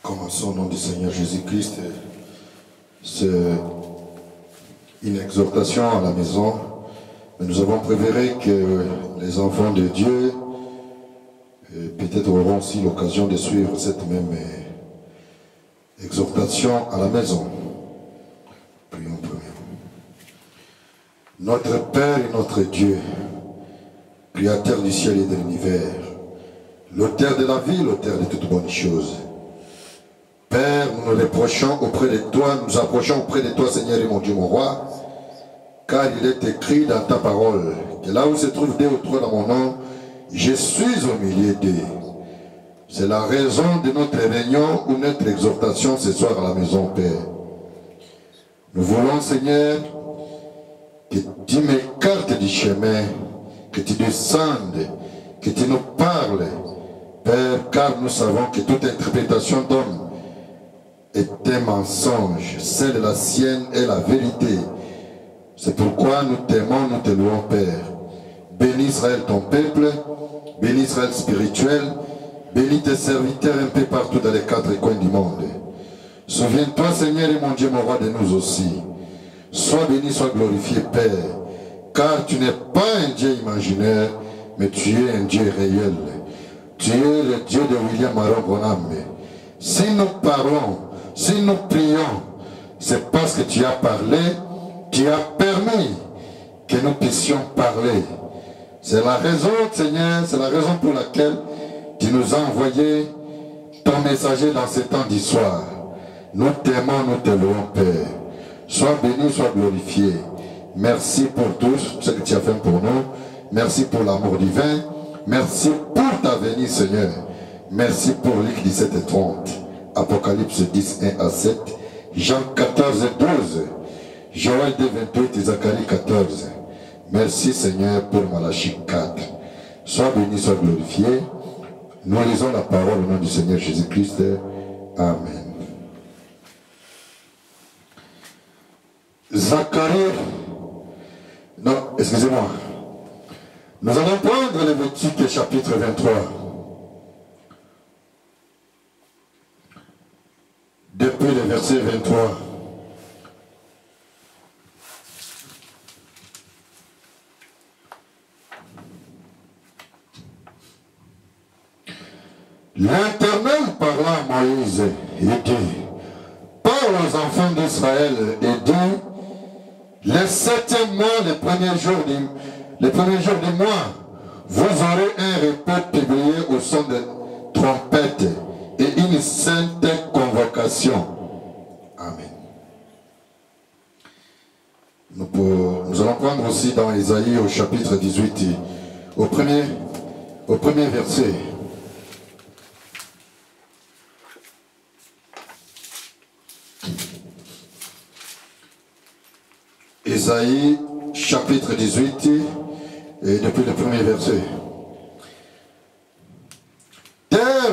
Commençons au nom du Seigneur Jésus-Christ. C'est une exhortation à la maison. Nous avons préféré que les enfants de Dieu peut-être auront aussi l'occasion de suivre cette même exhortation à la maison. Prions premièrement. Notre Père et notre Dieu, Créateur du ciel et de l'univers, l'auteur de la vie, l'auteur de toutes bonnes choses. Père, nous nous reprochons auprès de toi, nous approchons auprès de toi, Seigneur et mon Dieu, mon roi, car il est écrit dans ta parole que là où se trouvent deux ou trois dans mon nom, je suis au milieu d'eux. C'est la raison de notre réunion ou notre exhortation ce soir à la maison, Père. Nous voulons, Seigneur, que tu m'écartes du chemin, que tu descendes, que tu nous parles, Père, car nous savons que toute interprétation d'homme est un mensonge, celle de la sienne est la vérité. C'est pourquoi nous t'aimons, nous te louons, Père. Bénis Israël, ton peuple, bénis Israël spirituel, bénis tes serviteurs un peu partout dans les quatre coins du monde. Souviens-toi, Seigneur et mon Dieu, mon roi, de nous aussi. Sois béni, sois glorifié, Père, car tu n'es pas un Dieu imaginaire, mais tu es un Dieu réel. Tu es le Dieu de William Aaron Branham. Si nous parlons, si nous prions, c'est parce que tu as parlé, tu as permis que nous puissions parler. C'est la raison, Seigneur, c'est la raison pour laquelle tu nous as envoyé ton messager dans ce temps d'histoire. Nous t'aimons, nous te louons, Père. Sois béni, sois glorifié. Merci pour tout ce que tu as fait pour nous. Merci pour l'amour divin. Merci pour ta venue, Seigneur. Merci pour Luc 17 et 30. Apocalypse 10, 1 à 7. Jean 14 et 12. Joël 2, 28 et Zacharie 14. Merci, Seigneur, pour Malachie 4. Sois béni, sois glorifié. Nous lisons la parole au nom du Seigneur Jésus-Christ. Amen. Zacharie, non, excusez-moi. Nous allons prendre Lévitique chapitre 23. Depuis le verset 23. L'Éternel parla à Moïse et dit, parle aux enfants d'Israël et dit, le 7e mois, le premier jour du mois, vous aurez un repas publié au son de trompette et une sainte convocation. Amen. Nous allons prendre aussi dans Isaïe au chapitre 18, au premier verset. Isaïe chapitre 18 et depuis le premier verset. Terre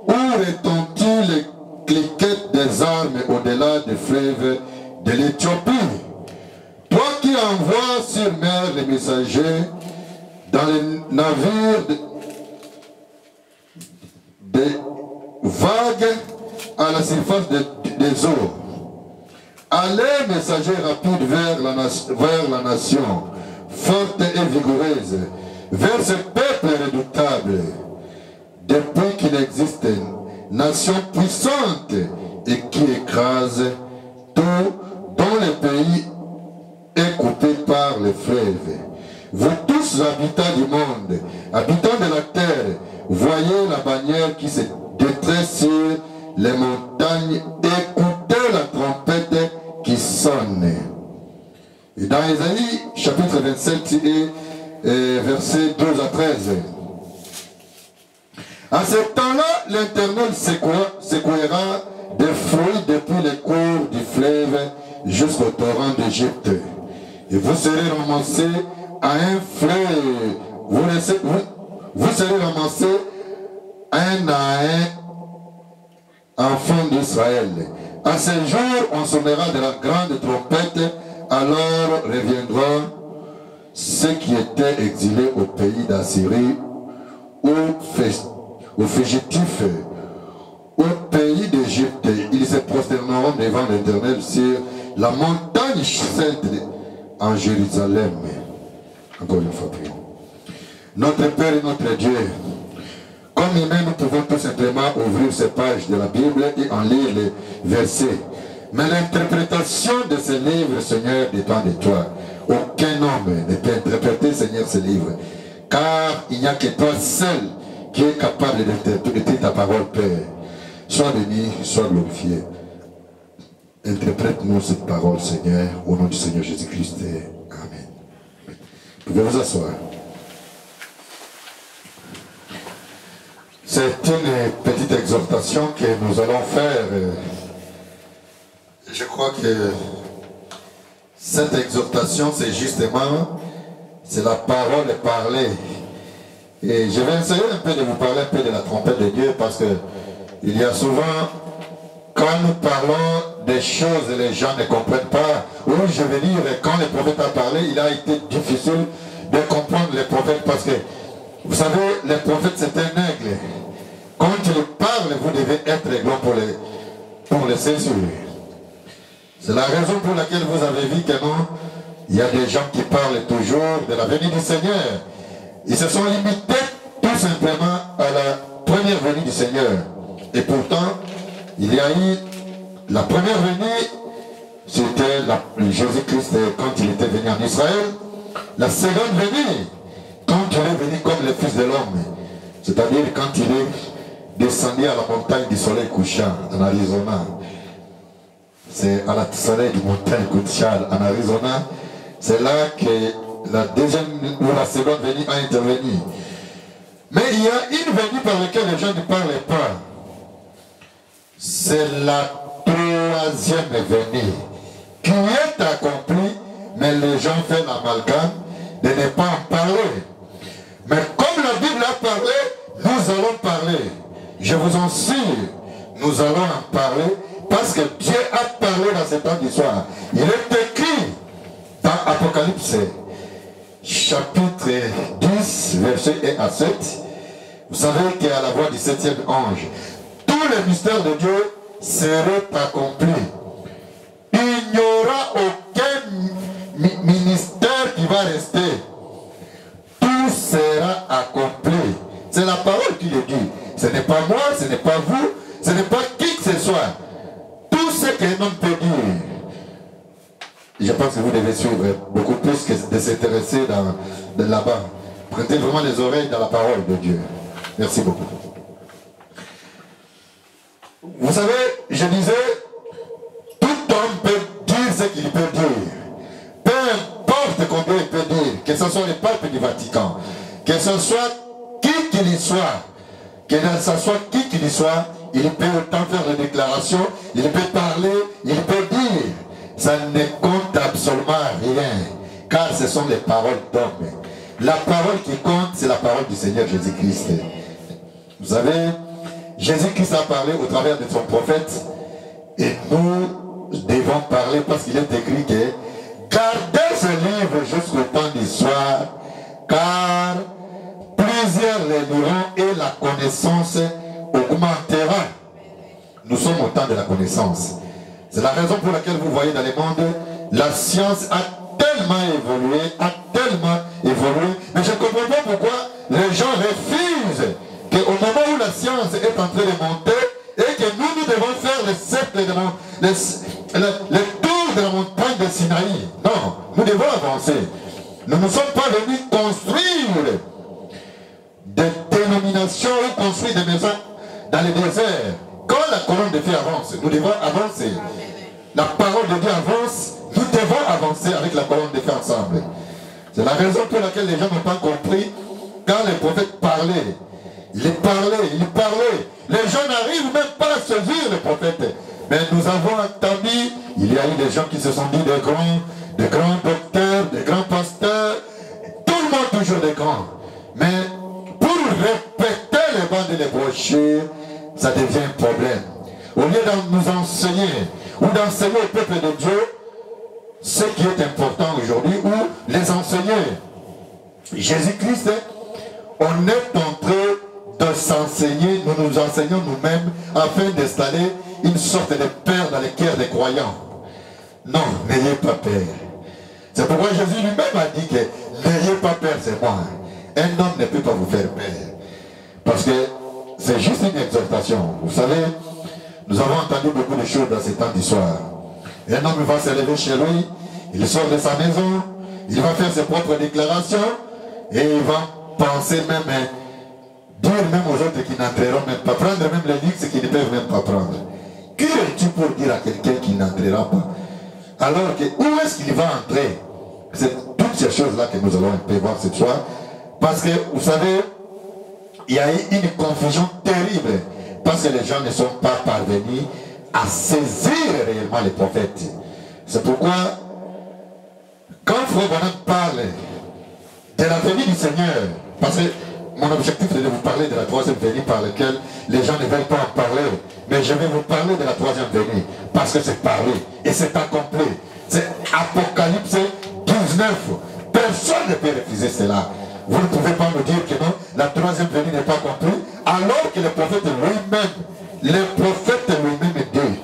où retentit les cliquettes des armes au-delà des fleuves de l'Éthiopie, toi qui envoies sur mer les messagers dans les navires des vagues à la surface des eaux. Allez, messagers rapides vers la nation, forte et vigoureuse, vers ce peuple redoutable. Depuis qu'il existe une nation puissante et qui écrase tout, dont le pays est coupé par les fleuves. Vous tous, habitants du monde, habitants de la terre, voyez la bannière qui se détresse sur les montagnes, écoutez la trompette qui sonne. Et dans Isaïe, chapitre 27, et versets 12 à 13. À ce temps-là, l'Éternel secouera des fruits depuis les cours du fleuve jusqu'au torrent d'Égypte. Et vous serez ramassés à un fleuve. Vous serez ramassés un à un, enfants d'Israël. À ce jour, on sonnera de la grande trompette, alors reviendra ceux qui étaient exilés au pays d'Assyrie, aux fugitifs, au pays d'Égypte. devant l'Éternel sur la montagne sainte en Jérusalem. Encore une fois, prions. Notre Père et notre Dieu, comme humains, nous pouvons tout simplement ouvrir ces pages de la Bible et en lire les versets. Mais l'interprétation de ces livres, Seigneur, dépend de toi. Aucun homme ne peut interpréter, Seigneur, ces livres. Car il n'y a que toi seul qui est capable d'interpréter ta parole, Père. Sois béni, sois glorifié. Interprète-nous cette parole, Seigneur, au nom du Seigneur Jésus-Christ. Amen. Vous pouvez vous asseoir. C'est une petite exhortation que nous allons faire. Je crois que cette exhortation, c'est justement, c'est la parole parlée. Et je vais essayer un peu de vous parler un peu de la trompette de Dieu, parce que il y a souvent, quand nous parlons des choses, les gens ne comprennent pas. Oui, je veux dire, quand le prophète a parlé, il a été difficile de comprendre les prophètes, parce que, vous savez, les prophètes, c'est un aigle. Quand il parle, vous devez être aiglon pour les saisir. C'est la raison pour laquelle vous avez vu que non, il y a des gens qui parlent toujours de la venue du Seigneur. Ils se sont limités tout simplement à la première venue du Seigneur. Et pourtant, il y a eu la première venue, c'était Jésus-Christ quand il était venu en Israël. La seconde venue, quand il est venu comme le Fils de l'homme, c'est-à-dire quand il est descendu à la montagne du soleil couchant en Arizona. C'est à la soleil du montagne couchant en Arizona. C'est là que la deuxième ou la seconde venue a intervenu. Mais il y a une venue par laquelle les gens ne parlent pas. C'est la troisième venue qui est accomplie, mais les gens font l'amalgame de ne pas en parler. Mais comme la Bible a parlé, nous allons parler. Je vous en assure, nous allons en parler parce que Dieu a parlé dans ce temps d'histoire. Il est écrit dans Apocalypse, chapitre 10, verset 1 à 7. Vous savez qu'à la voix du 7e ange, tous les mystères de Dieu seraient accomplis. Il n'y aura aucun ministère qui va rester. Tout sera accompli. C'est la parole qui le dit. Ce n'est pas moi, ce n'est pas vous, ce n'est pas qui que ce soit. Tout ce qu'un homme peut dire. Je pense que vous devez suivre beaucoup plus que de s'intéresser de là-bas. Prêtez vraiment les oreilles dans la parole de Dieu. Merci beaucoup. Vous savez, je disais, tout homme peut dire ce qu'il peut dire. Peu importe combien il peut dire, que ce soit le pape du Vatican, que ce soit qui qu'il y soit, que ce soit qui qu'il y soit, il peut autant faire des déclarations, il peut parler, il peut dire. Ça ne compte absolument rien, car ce sont les paroles d'hommes. La parole qui compte, c'est la parole du Seigneur Jésus-Christ. Vous savez, Jésus-Christ a parlé au travers de son prophète, et nous devons parler parce qu'il est écrit que gardez ce livre jusqu'au temps du soir, car plusieurs les liront et la connaissance augmentera. Nous sommes au temps de la connaissance. C'est la raison pour laquelle vous voyez dans le monde, la science a tellement évolué, mais je ne comprends pas pourquoi les gens refusent qu'au moment où la science est en train de monter et que nous devons faire le cercle le tour de la montagne de Sinaï. Non, nous devons avancer. Nous ne sommes pas venus construire des dénominations ou construire des maisons dans le désert. Quand la colonne de feu avance, nous devons avancer. La parole de Dieu avance, nous devons avancer avec la colonne de feu ensemble. C'est la raison pour laquelle les gens n'ont pas compris quand les prophètes parlaient. Il parlait. Les gens n'arrivent même pas à saisir les prophètes. Mais nous avons entendu, il y a eu des gens qui se sont dit des grands docteurs, des grands pasteurs, tout le monde toujours des grands. Mais pour répéter les bandes et les brochures, ça devient un problème. Au lieu de nous enseigner ou d'enseigner au peuple de Dieu ce qui est important aujourd'hui, ou les enseigner. Jésus-Christ, on est en train de s'enseigner, nous nous enseignons nous-mêmes afin d'installer une sorte de peur dans les cœurs des croyants. Non, n'ayez pas peur. C'est pourquoi Jésus lui-même a dit que n'ayez pas peur, c'est moi. Un homme ne peut pas vous faire peur. Parce que c'est juste une exhortation. Vous savez, nous avons entendu beaucoup de choses dans ces temps d'histoire. Un homme va se lever chez lui, il sort de sa maison, il va faire ses propres déclarations et il va penser même, dire même aux autres qui n'entreront même pas, prendre même les luxes qu'ils ne peuvent même pas prendre. Qui es-tu pour dire à quelqu'un qui n'entrera pas? Alors que où est-ce qu'il va entrer? C'est toutes ces choses-là que nous allons un peu voir cette soir. Parce que vous savez, il y a eu une confusion terrible parce que les gens ne sont pas parvenus à saisir réellement les prophètes. C'est pourquoi quand Frère Branham parle de la venue du Seigneur, parce que mon objectif est de vous parler de la troisième venue par laquelle les gens ne veulent pas en parler, mais je vais vous parler de la troisième venue parce que c'est parlé et c'est accompli. C'est Apocalypse 19. Personne ne peut refuser cela. Vous ne pouvez pas me dire que non, la troisième venue n'est pas accomplie, alors que le prophète lui-même, dit,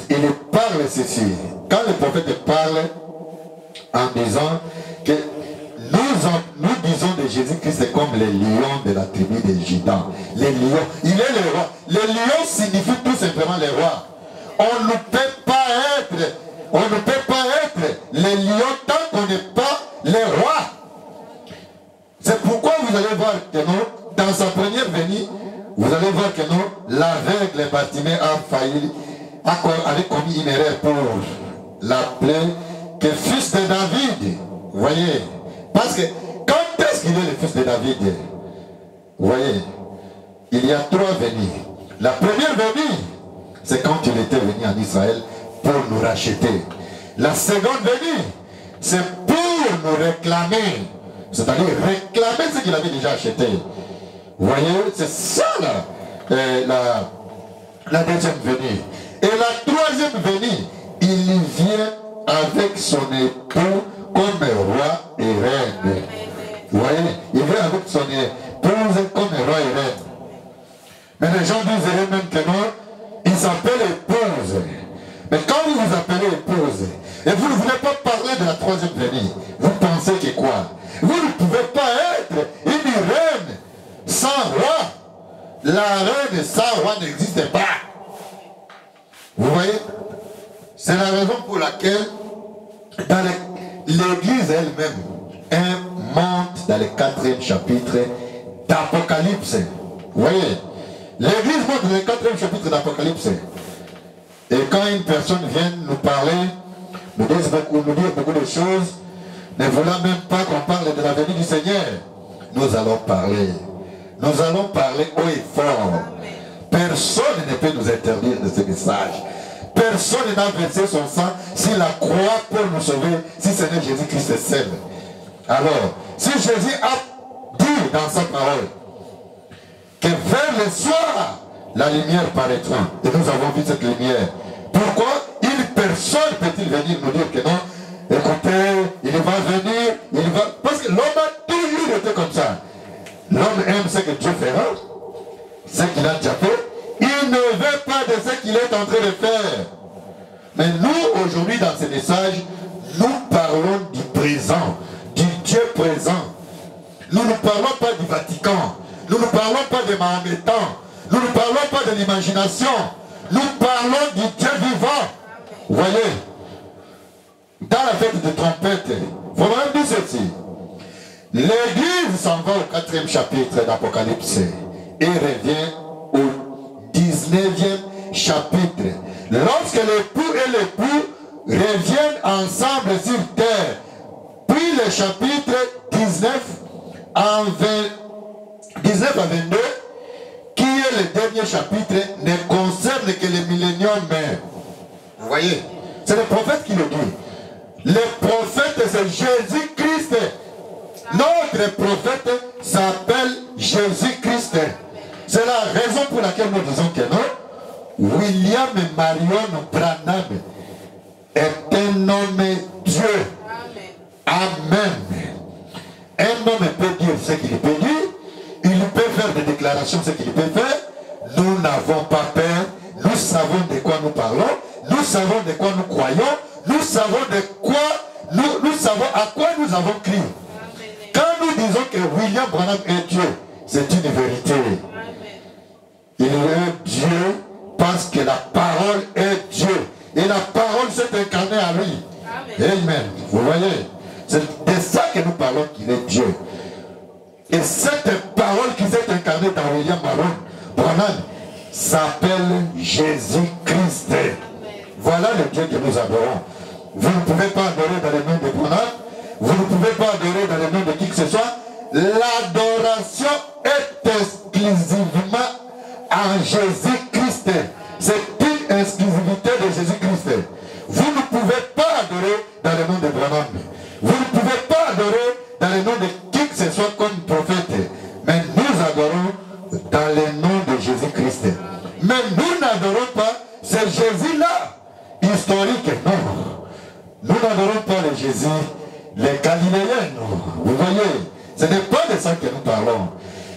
il parle ceci. Quand le prophète parle en disant que nous disons de Jésus-Christ comme les lions de la tribu de Juda. Les lions, il est le roi. Les lions signifient tout simplement les rois. On ne peut pas être les lions tant qu'on n'est pas les rois. C'est pourquoi vous allez voir que non, dans sa première venue, vous allez voir que non, l'aveugle Bartimée a failli, avait commis une erreur pour l'appeler que fils de David. Vous voyez? Parce que quand est-ce qu'il est le fils de David? Vous voyez? Il y a trois venues. La première venue, c'est quand il était venu en Israël pour nous racheter. La seconde venue, c'est pour nous réclamer. C'est-à-dire réclamer ce qu'il avait déjà acheté. Vous voyez, c'est ça la deuxième venue. Et la troisième venue, il vient avec son époux comme roi et reine. Vous voyez, il vient avec son épouse comme roi et reine. Mais les gens disent même que non, il s'appelle épouse. Mais quand vous vous appelez épouse, et vous ne voulez pas parler de la troisième venue, vous pensez que quoi? Vous ne pouvez pas être une reine sans roi. La reine sans roi n'existe pas. Vous voyez? C'est la raison pour laquelle dans l'église elle-même monte dans le 4e chapitre d'Apocalypse. Vous voyez? L'église monte dans le 4e chapitre d'Apocalypse. Et quand une personne vient nous parler, nous dire beaucoup de choses, ne voulant même pas qu'on parle de la venue du Seigneur, nous allons parler. Nous allons parler haut et fort. Personne ne peut nous interdire de ce message. Personne n'a versé son sang s'il la croit pour nous sauver, si ce n'est Jésus-Christ seul. Alors, si Jésus a dit dans sa parole que vers le soir, la lumière paraîtra, et nous avons vu cette lumière, pourquoi une personne peut-il venir nous dire que non, écoutez, il va venir, il va... Parce que l'homme a toujours été comme ça. L'homme aime ce que Dieu fera, ce qu'il a déjà fait. Il ne veut pas de ce qu'il est en train de faire. Mais nous, aujourd'hui, dans ce message, nous parlons du présent, du Dieu présent. Nous ne parlons pas du Vatican. Nous ne parlons pas des Mahométans. Nous ne parlons pas de l'imagination. Nous parlons du Dieu vivant. Vous voyez, dans la fête de trompette, il faut même dire ceci. L'église s'en va au 4e chapitre d'Apocalypse et revient au 19e chapitre. Lorsque l'époux et l'époux reviennent ensemble sur terre, puis le chapitre 19 à 22, qui est le dernier chapitre, ne concerne que le millénium même. Vous voyez, c'est le prophète qui le dit. Le prophète, c'est Jésus-Christ. Notre prophète s'appelle Jésus-Christ. C'est la raison pour laquelle nous disons que non. William Marion Branham est un homme Dieu. Amen. Un homme peut dire ce qu'il peut dire. Il peut faire des déclarations, ce qu'il peut faire. Nous nous n'avons pas peur, nous savons de quoi nous parlons, nous savons de quoi nous croyons, nous savons de quoi, nous savons à quoi nous avons crié. Quand nous disons que William Branham est Dieu, c'est une vérité. Il est Dieu parce que la parole est Dieu. Et la parole s'est incarnée à lui. Amen. Vous voyez, c'est de ça que nous parlons qu'il est Dieu. Et cette parole qui s'est incarnée dans William Branham s'appelle Jésus-Christ. Voilà le Dieu que nous adorons. Vous ne pouvez pas adorer dans le nom de Branham. Vous ne pouvez pas adorer dans le nom de qui que ce soit. L'adoration est exclusivement en Jésus-Christ. C'est une exclusivité de Jésus-Christ. Vous ne pouvez pas adorer dans le nom de Branham. Vous ne pouvez pas adorer dans le nom de qui que ce soit comme prophète. Mais nous adorons dans le nom de Jésus-Christ. Mais nous n'adorons pas ce Jésus-là, historique, non. Nous n'adorons pas le Jésus, les Galiléens, non. Vous voyez, ce n'est pas de ça que nous parlons.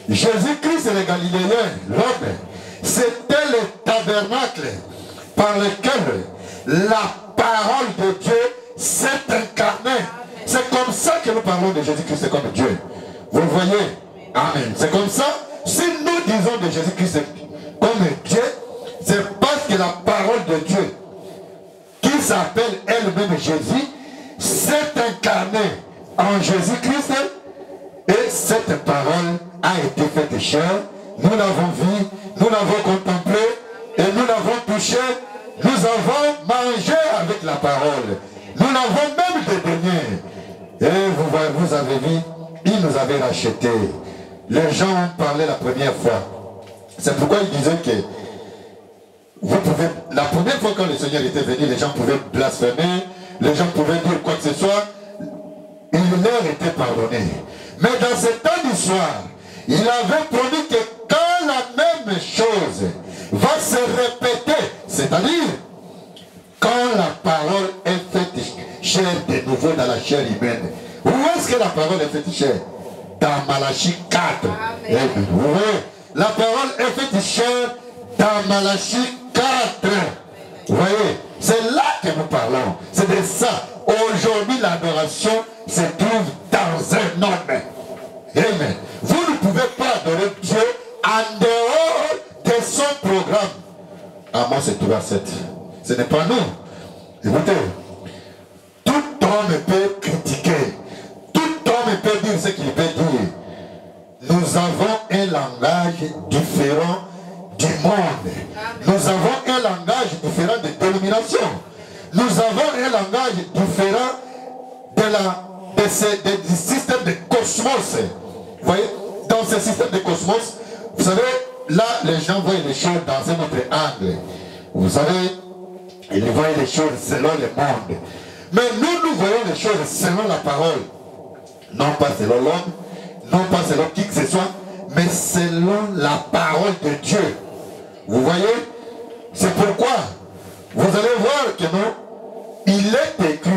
Jésus-Christ et les Galiléens, l'homme, c'était le tabernacle par lequel la parole de Dieu s'est incarnée. C'est comme ça que nous parlons de Jésus-Christ comme Dieu. Vous le voyez? Amen. C'est comme ça. Si nous disons de Jésus-Christ comme Dieu, c'est parce que la parole de Dieu, qui s'appelle elle-même Jésus, s'est incarnée en Jésus-Christ. Et cette parole a été faite chair. Nous l'avons vue, nous l'avons contemplée et nous l'avons touchée. Nous avons mangé avec la parole. Nous l'avons même dédaigné. Et vous avez vu, il nous avait racheté. Les gens ont parlé la première fois. C'est pourquoi il disait que vous pouvez, la première fois quand le Seigneur était venu, les gens pouvaient blasphémer, les gens pouvaient dire quoi que ce soit. Il leur était pardonné. Mais dans cette temps d'histoire, il avait promis que quand la même chose va se répéter, c'est-à-dire quand la parole est faite chair de nouveau dans la chair humaine. Où est-ce que la parole est faite chair? Dans Malachie 4. Vous voyez, la parole est faite chair dans Malachie 4. Vous voyez, c'est là que nous parlons. C'est de ça. Aujourd'hui, l'adoration se trouve dans un homme. Amen. Vous ne pouvez pas adorer Dieu en dehors de son programme. Amos 3:7. Ce n'est pas nous. Écoutez, tout homme peut critiquer. Tout homme peut dire ce qu'il peut dire. Nous avons un langage différent du monde. Nous avons un langage différent de dénomination. Nous avons un langage différent du système de cosmos. Vous voyez, dans ce système de cosmos, vous savez, là, les gens voient les choses dans un autre angle. Vous savez, ils voient les choses selon le monde. Mais nous voyons les choses selon la parole. Non pas selon l'homme, non pas selon qui que ce soit, mais selon la parole de Dieu. Vous voyez? C'est pourquoi vous allez voir que non, il est écrit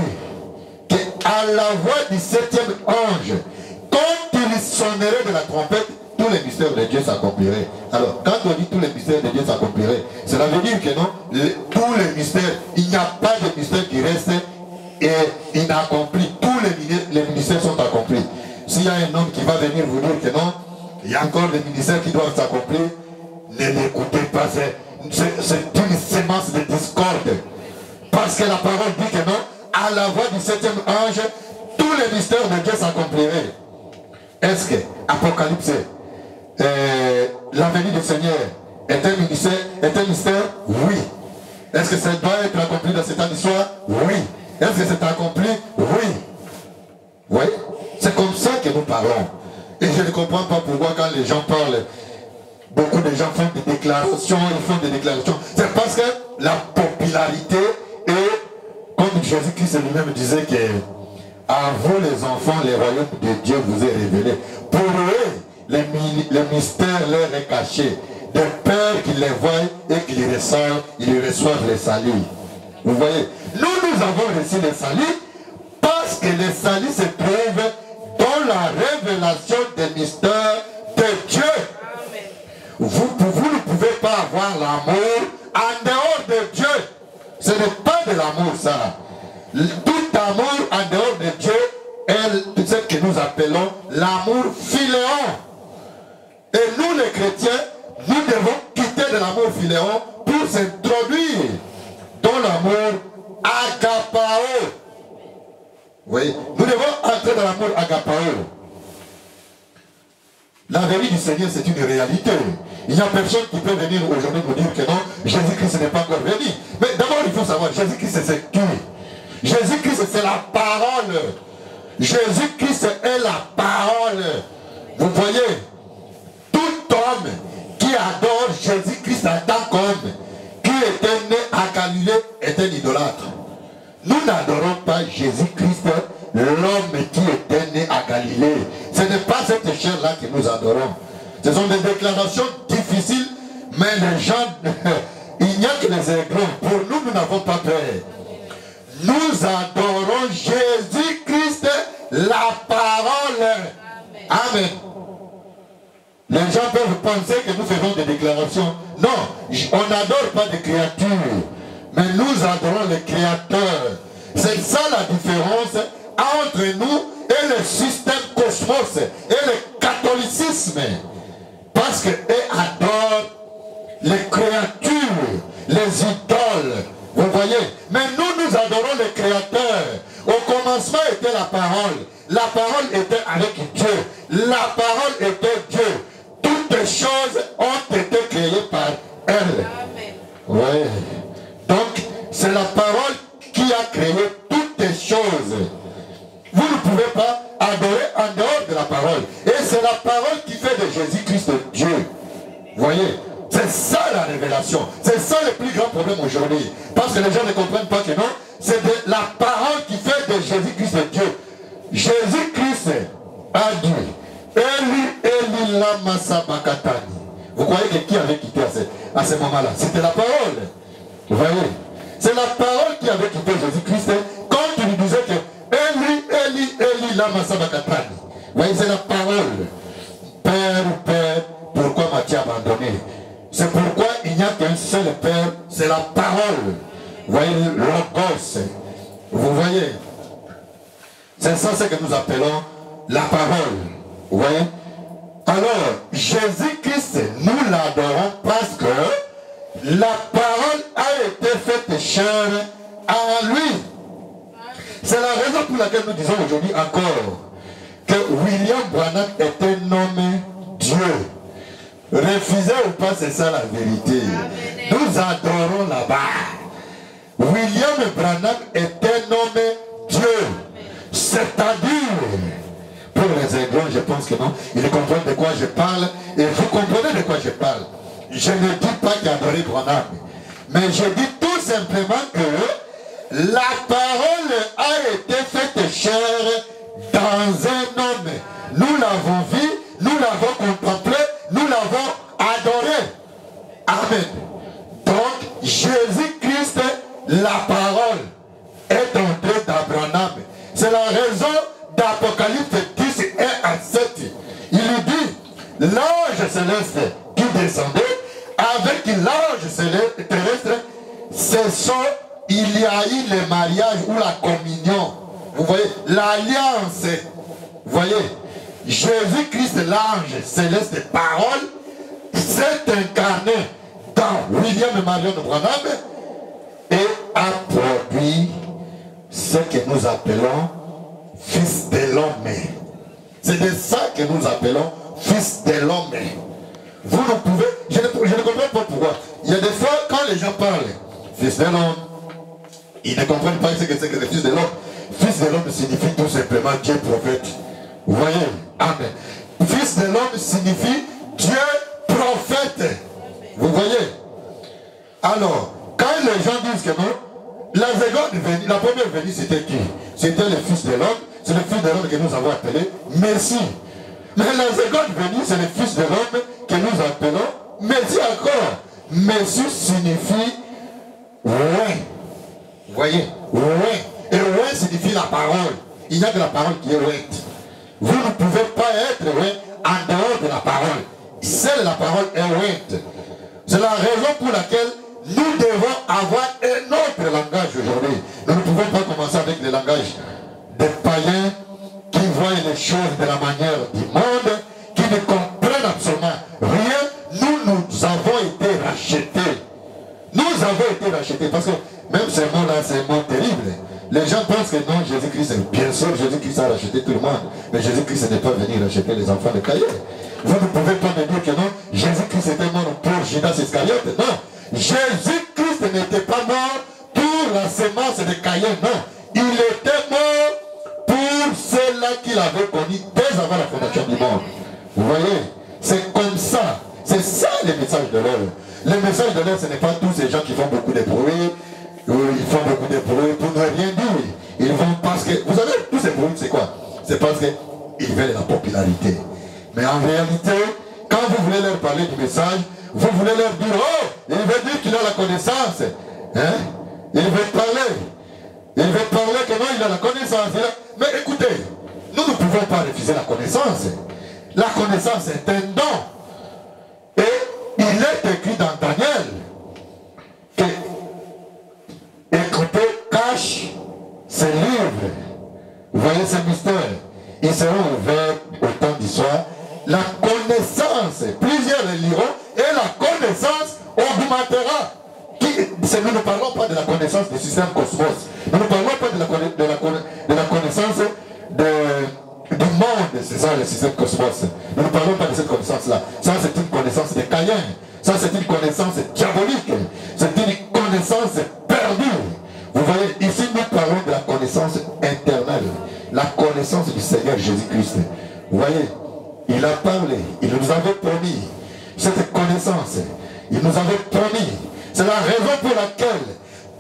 qu'à la voix du 7e ange, quand il sonnerait de la trompette, tous les mystères de Dieu s'accompliraient. Alors, quand on dit tous les mystères de Dieu s'accompliraient, cela veut dire que non, tous les mystères, il n'y a pas de mystère qui reste inaccompli. Tous les ministères sont accomplis. S'il y a un homme qui va venir vous dire que non, il y a encore des ministères qui doivent s'accomplir, ne l'écoutez pas. C'est une sémence de discorde. Parce que la parole dit que non, à la voix du 7e ange, tous les mystères de Dieu s'accompliraient. Est-ce que Apocalypse, la venue du Seigneur est un mystère? Oui. Est-ce que ça doit être accompli dans cette année d'histoire? Oui. Est-ce que c'est accompli? Oui. Vous voyez? C'est comme ça que nous parlons. Et je ne comprends pas pourquoi quand les gens parlent, beaucoup de gens font des déclarations, ils font des déclarations. C'est parce que la popularité est, comme Jésus-Christ lui-même disait que à vous les enfants, le royaume de Dieu vous est révélé. Pour eux, le mystère leur est caché. De peur qu'ils les voient et qu'ils ils reçoivent les saluts. Vous voyez, nous avons reçu les saluts parce que les saluts se trouvent dans la révélation des mystères de Dieu. Vous ne pouvez pas avoir amour, ça. Tout amour en dehors de Dieu est ce que nous appelons l'amour philéon. Et nous, les chrétiens, nous devons quitter de l'amour philéon pour s'introduire dans l'amour agapao. Oui, nous devons entrer dans l'amour agapao. La venue du Seigneur, c'est une réalité. Il n'y a personne qui peut venir aujourd'hui nous dire que non, Jésus-Christ n'est pas encore venu. Mais d'abord, il faut savoir, Jésus-Christ, c'est qui? Jésus-Christ, c'est la parole. Jésus-Christ est la parole. Vous voyez, tout homme qui adore Jésus-Christ en tant qu'homme, qui était né à Galilée, est un idolâtre. Nous n'adorons pas Jésus-Christ, l'homme qui était né à Galilée. Ce n'est pas cette chair-là que nous adorons. Ce sont des déclarations difficiles, mais les gens, il n'y a que les aiglons. Pour nous, nous n'avons pas peur. Nous adorons Jésus-Christ, la parole. Amen. Les gens peuvent penser que nous faisons des déclarations. Non, on n'adore pas des créatures, mais nous adorons le Créateur. C'est ça la différence entre nous et le système cosmos et le catholicisme. Parce qu'eux adorent les créatures, les idoles. Vous voyez? Mais nous, nous adorons le Créateur. Au commencement était la parole. La parole était avec Dieu. La parole était Dieu. Toutes choses ont été créées par elle. Oui. Donc, c'est la parole qui a créé toutes les choses. Vous ne pouvez pas adorer en dehors de la parole. Et c'est la parole qui fait de Jésus-Christ Dieu. Vous voyez? C'est ça la révélation. C'est ça le plus grand problème aujourd'hui. Parce que les gens ne comprennent pas que non, c'est la parole qui fait de Jésus-Christ Dieu. Jésus-Christ a dit, Eli, Eli, lama sabakatani. Vous croyez que qui avait quitté à ce moment-là? C'était la parole. Vous voyez? C'est la parole qui avait quitté Jésus-Christ quand il lui disait que Eli, Eli, Eli, lama sabakatani. Vous voyez, c'est la parole. Père, Père, pourquoi m'as-tu abandonné? C'est pourquoi il n'y a qu'un seul Père, c'est la parole. Vous voyez, logos. Vous voyez? C'est ça ce que nous appelons la parole. Vous voyez? Alors, Jésus-Christ, nous l'adorons parce que la parole a été faite chair à lui. C'est la raison pour laquelle nous disons aujourd'hui encore que William Branham était nommé Dieu. Refusez ou pas, c'est ça la vérité. Nous adorons là-bas. William Branham était nommé Dieu. C'est-à-dire, pour les aiglons, je pense que non, ils comprennent de quoi je parle, et vous comprenez de quoi je parle. Je ne dis pas qu'adorer Branham, mais je dis tout simplement que la parole a été faite chair dans un homme. Nous l'avons vu, nous l'avons contemplé, nous l'avons adoré. Amen. Donc, Jésus-Christ, la parole, est entré dans Branham. C'est la raison d'Apocalypse 10 et à 7. Il lui dit, l'ange céleste qui descendait, avec l'ange terrestre, il y a eu le mariage ou la communion. Vous voyez, l'alliance. Vous voyez, Jésus-Christ, l'ange céleste, parole, s'est incarné dans William Marion Branham et a produit ce que nous appelons fils de l'homme. C'est de ça que nous appelons fils de l'homme. Vous ne pouvez, je ne comprends pas pourquoi. Il y a des fois, quand les gens parlent fils de l'homme, ils ne comprennent pas ce que c'est que le fils de l'homme. Fils de l'homme signifie tout simplement Dieu prophète. Vous voyez? Amen. Fils de l'homme signifie Dieu prophète. Vous voyez? Alors, quand les gens disent que non, la seconde venue, la première venue, c'était qui? C'était le fils de l'homme. C'est le fils de l'homme que nous avons appelé Messie. Mais la seconde venue, c'est le fils de l'homme que nous appelons Messie encore. Messie signifie ouais. Vous voyez? Ouais. Et ouais signifie la parole. Il n'y a que la parole qui est ouais. Vous ne pouvez pas être ouais en dehors de la parole. Seule la parole est ouais. C'est la raison pour laquelle nous devons avoir un autre langage aujourd'hui. Nous ne pouvons pas commencer avec le langage des païens qui voient les choses de la manière du monde, qui ne comprennent absolument rien. Nous avons été rachetés. Nous avons été rachetés parce que même ces mots-là, c'est un mot terrible. Les gens pensent que non, Jésus-Christ, bien sûr, Jésus-Christ a racheté tout le monde. Mais Jésus-Christ n'est pas venu racheter les enfants de Caïn. Vous ne pouvez pas me dire que non, Jésus-Christ était mort pour Judas Iscariote. Non, Jésus-Christ n'était pas mort pour la sémence de Caïn. Non, il était mort pour ceux-là qu'il avait connus dès avant la fondation du monde. Vous voyez, c'est comme ça. C'est ça le message de l'heure. Le message de l'heure, ce n'est pas tous ces gens qui font beaucoup de bruit. Ils font beaucoup de bruit pour ne rien dire. Ils vont parce que... Vous savez, tous ces bruits, c'est quoi? C'est parce qu'ils veulent la popularité. Mais en réalité, quand vous voulez leur parler du message, vous voulez leur dire, oh, il veut dire qu'il a la connaissance. Hein? Il veut parler. Il veut parler que non, il a la connaissance. Mais écoutez, nous ne pouvons pas refuser la connaissance. La connaissance est un don. Et il est écrit dans Daniel que, écoutez, cache ces livres. Vous voyez ces mystères. Ils seront ouverts au temps du soir. La connaissance, plusieurs les liront, et la connaissance augmentera. Nous ne parlons pas de la connaissance du système cosmos. Nous ne parlons pas de la connaissance du monde, c'est ça le système cosmos. Nous ne parlons pas de cette connaissance-là. Ça, c'est une connaissance de Caïn. Ça, c'est une connaissance diabolique. C'est une connaissance perdue. Vous voyez, ici, nous parlons de la connaissance internelle. La connaissance du Seigneur Jésus-Christ. Vous voyez, il a parlé. Il nous avait promis cette connaissance. Il nous avait promis. C'est la raison pour laquelle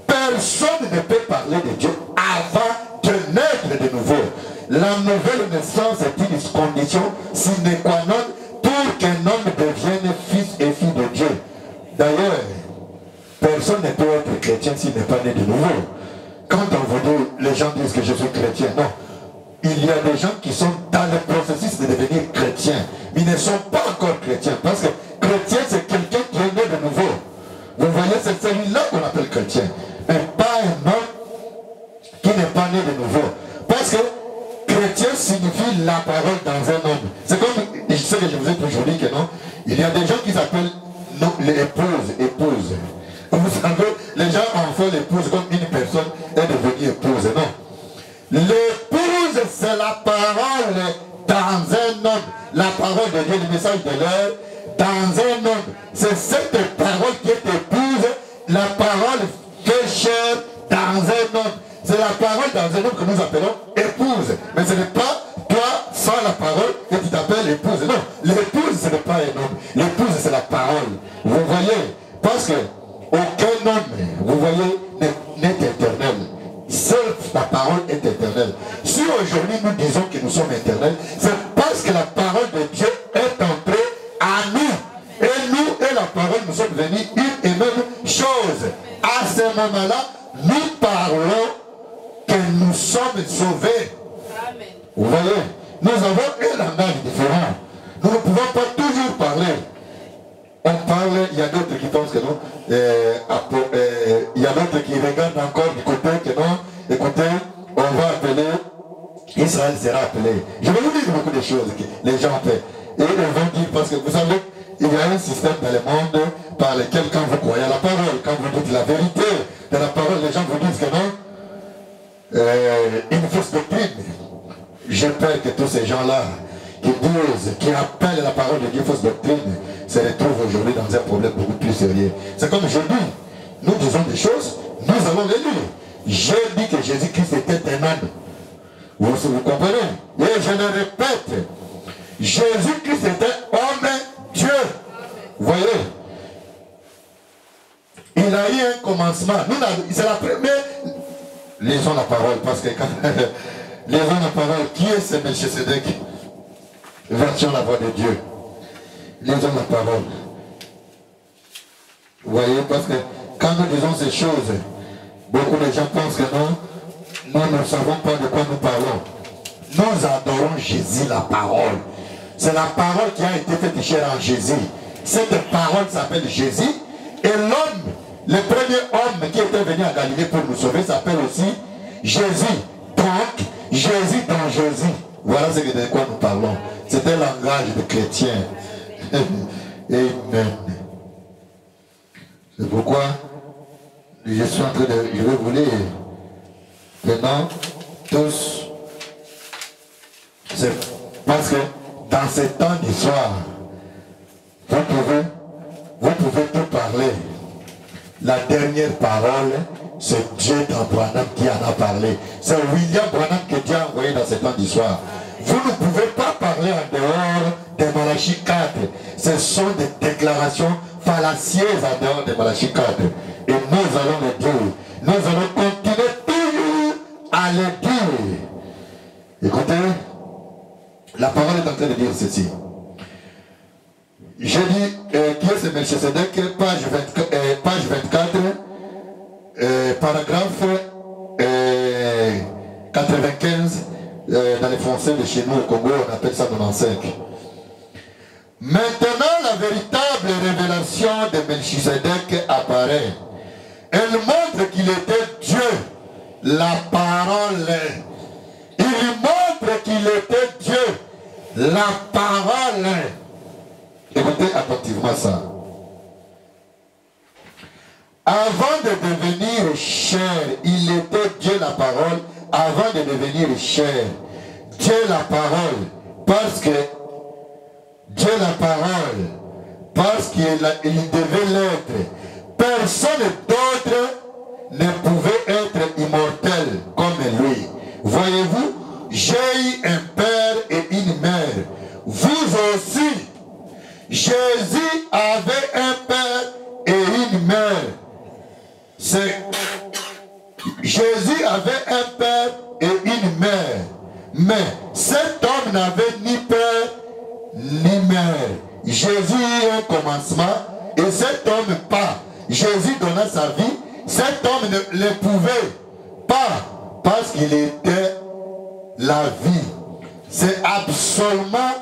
personne ne peut parler de Dieu avant de naître de nouveau. La nouvelle naissance est une condition sine qua non pour qu'un homme devienne fils et fille de Dieu. D'ailleurs, personne ne peut être chrétien s'il n'est pas né de nouveau. Quand on vous dit, les gens disent que je suis chrétien, non. Il y a des gens qui sont dans le processus de devenir chrétiens, mais ils ne sont pas encore chrétiens. Parce que chrétien, c'est quelqu'un qui est né de nouveau. Vous voyez, c'est celui-là qu'on appelle chrétien. Mais pas un homme qui n'est pas né de nouveau. Parce que chrétien signifie la parole dans un homme. C'est comme, je sais que je vous ai toujours dit que non, il y a des gens qui s'appellent les épouses. Vous savez, les gens en font l'épouse comme une personne est devenue épouse. Non. L'épouse, c'est la parole dans un homme. La parole de Dieu, le message de l'heure, dans un homme. C'est cette parole qui est épouse, la parole fait chair dans un homme. C'est la parole dans un homme que nous appelons épouse. Mais ce n'est pas toi sans la parole que tu t'appelles épouse. Non, l'épouse ce n'est pas un homme. L'épouse c'est la parole. Vous voyez, parce que aucun homme, vous voyez, n'est éternel. Seule la parole est éternelle. Si aujourd'hui nous disons que nous sommes éternels, c'est parce que la parole de Dieu est entrée à nous. Et nous et la parole, nous sommes venus une et même chose. À ce moment-là, nous parlons que nous sommes sauvés. Amen. Vous voyez, nous avons un langage différent. Nous ne pouvons pas toujours parler. On parle, il y a d'autres qui pensent que non. Il y a d'autres qui regardent encore du côté que non. Écoutez, on va appeler, Israël sera appelé. Je vais vous dire beaucoup de choses que les gens font. Et ils vont dire, parce que vous savez, il y a un système dans le monde par lequel quand vous croyez à la parole, quand vous dites la vérité de la parole, les gens vous disent que non. Une fausse doctrine. J'ai peur que tous ces gens-là qui disent, qui appellent la parole de Dieu fausse doctrine, se retrouvent aujourd'hui dans un problème beaucoup plus sérieux. C'est comme je dis, nous disons des choses, nous allons les lire. J'ai dit que Jésus-Christ était un homme. Vous comprenez? Et je le répète, Jésus-Christ était homme Dieu. Vous voyez? Il a eu un commencement. C'est la première. Lisons la parole, parce que quand lisons la parole, qui est ce Melchisedec? Version la voix de Dieu. Lisons la parole. Vous voyez, parce que quand nous disons ces choses, beaucoup de gens pensent que non, nous ne savons pas de quoi nous parlons. Nous adorons Jésus, la parole. C'est la parole qui a été faite chair en Jésus. Cette parole s'appelle Jésus. Et l'homme Le premier homme qui était venu à Galilée pour nous sauver s'appelle aussi Jésus. Donc, Jésus dans Jésus. Voilà ce de quoi nous parlons. C'est un langage de chrétien. Amen. C'est pourquoi je suis en train de... Je vais vous lire. Maintenant, tous... C'est parce que dans ces temps d'histoire, vous pouvez tout parler. La dernière parole, c'est Dieu dans Branham qui en a parlé. C'est William Branham que Dieu a envoyé dans ces temps d'histoire. Vous ne pouvez pas parler en dehors de Malachie 4. Ce sont des déclarations fallacieuses en dehors de Malachie 4. Et nous allons le dire. Nous allons continuer toujours à le dire. Écoutez, la parole est en train de dire ceci. J'ai dit, qui est ce Melchisedec, page 24, paragraphe 95, dans les français de chez nous au Congo, on appelle ça 95. Maintenant, la véritable révélation de Melchisedec apparaît. Elle montre qu'il était Dieu, la parole. Il montre qu'il était Dieu, la parole. Écoutez attentivement ça. Avant de devenir chair, il était Dieu la parole. Avant de devenir chair, Dieu la parole. Parce que Dieu la parole, parce qu'il devait l'être. Personne d'autre ne pouvait être immortel comme lui. Voyez-vous, j'ai eu un père et une mère. Vous aussi. Jésus avait un père et une mère. Jésus avait un père et une mère. Mais cet homme n'avait ni père ni mère. Jésus eut un commencement et cet homme pas. Jésus donna sa vie. Cet homme ne le pouvait pas parce qu'il était la vie. C'est absolument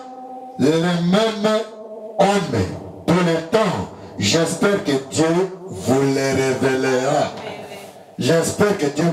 le même homme tous les temps. J'espère que Dieu vous les révélera. J'espère que Dieu